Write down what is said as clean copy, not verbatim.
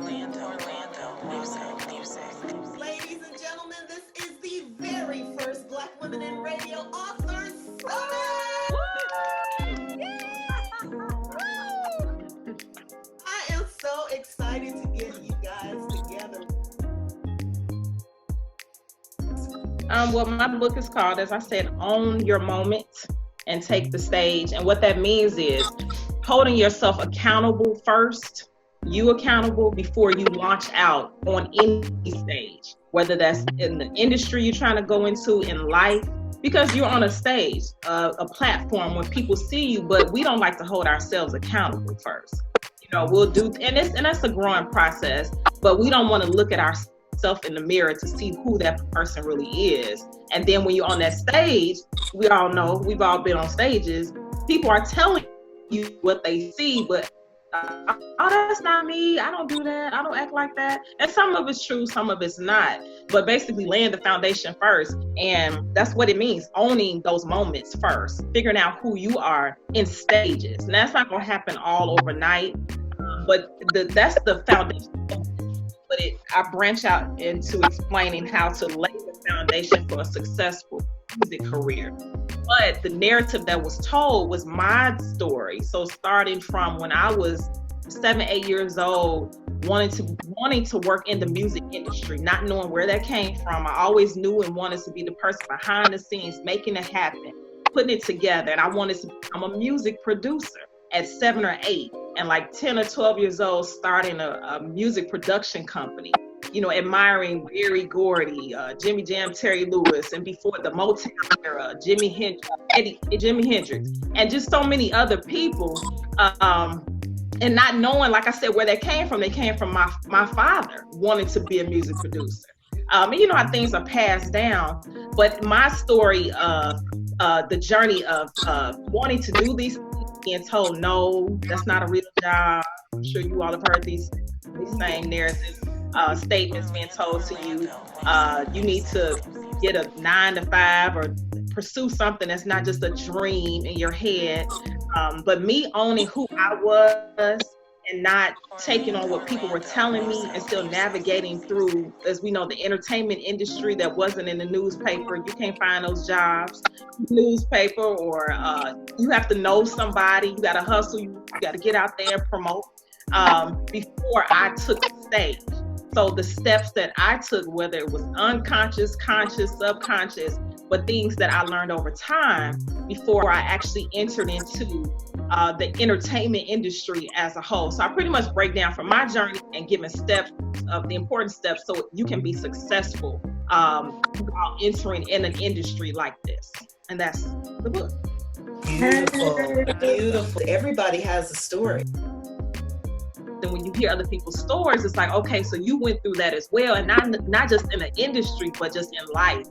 music. Ladies and gentlemen, this is the very first Black Women in Radio Authors Summit. I am so excited to get you guys together. Well, my book is called, as I said, Own Your Moment and Take the Stage. And what that means is holding yourself accountable first, you accountable before you launch out on any stage, whether that's in the industry you're trying to go into, in life, because you're on a stage, a platform where people see you, but we don't like to hold ourselves accountable first. You know, we'll do, and that's a growing process, but we don't want to look at ourselves in the mirror to see who that person really is. And then when you're on that stage, we all know, we've all been on stages, people are telling you what they see, but oh, that's not me, I don't do that, I don't act like that. And some of it's true, some of it's not, but basically laying the foundation first. And that's what it means, owning those moments first, figuring out who you are in stages. And that's not going to happen all overnight, but that's the foundation. But I branch out into explaining how to lay the foundation for a successful music career. But the narrative that was told was my story. So starting from when I was 7-8 years old, wanting to work in the music industry, not knowing where that came from. I always knew and wanted to be the person behind the scenes, making it happen, putting it together. And I wanted to become a music producer at 7 or 8. And like 10 or 12 years old, starting a music production company, you know, admiring Berry Gordy, Jimmy Jam, Terry Lewis, and before the Motown era, Jimi Hendrix, and just so many other people. And not knowing, like I said, where they came from. They came from my father wanting to be a music producer. And you know how things are passed down. But my story of the journey of wanting to do these things, being told, no, that's not a real job. I'm sure you all have heard these same narratives, statements being told to you. You need to get a 9-to-5 or pursue something that's not just a dream in your head. But me owning who I was and not taking on what people were telling me and still navigating through, as we know, the entertainment industry that wasn't in the newspaper. You can't find those jobs, newspaper, or you have to know somebody, you gotta hustle, you gotta get out there and promote before I took the stage. So the steps that I took, whether it was unconscious, conscious, subconscious, but things that I learned over time before I actually entered into the entertainment industry as a whole. So I pretty much break down from my journey and giving steps of the important steps so you can be successful while entering in an industry like this. And that's the book. Beautiful, beautiful. Everybody has a story. And when you hear other people's stories, it's like, okay, so you went through that as well, and not just in the industry, but just in life.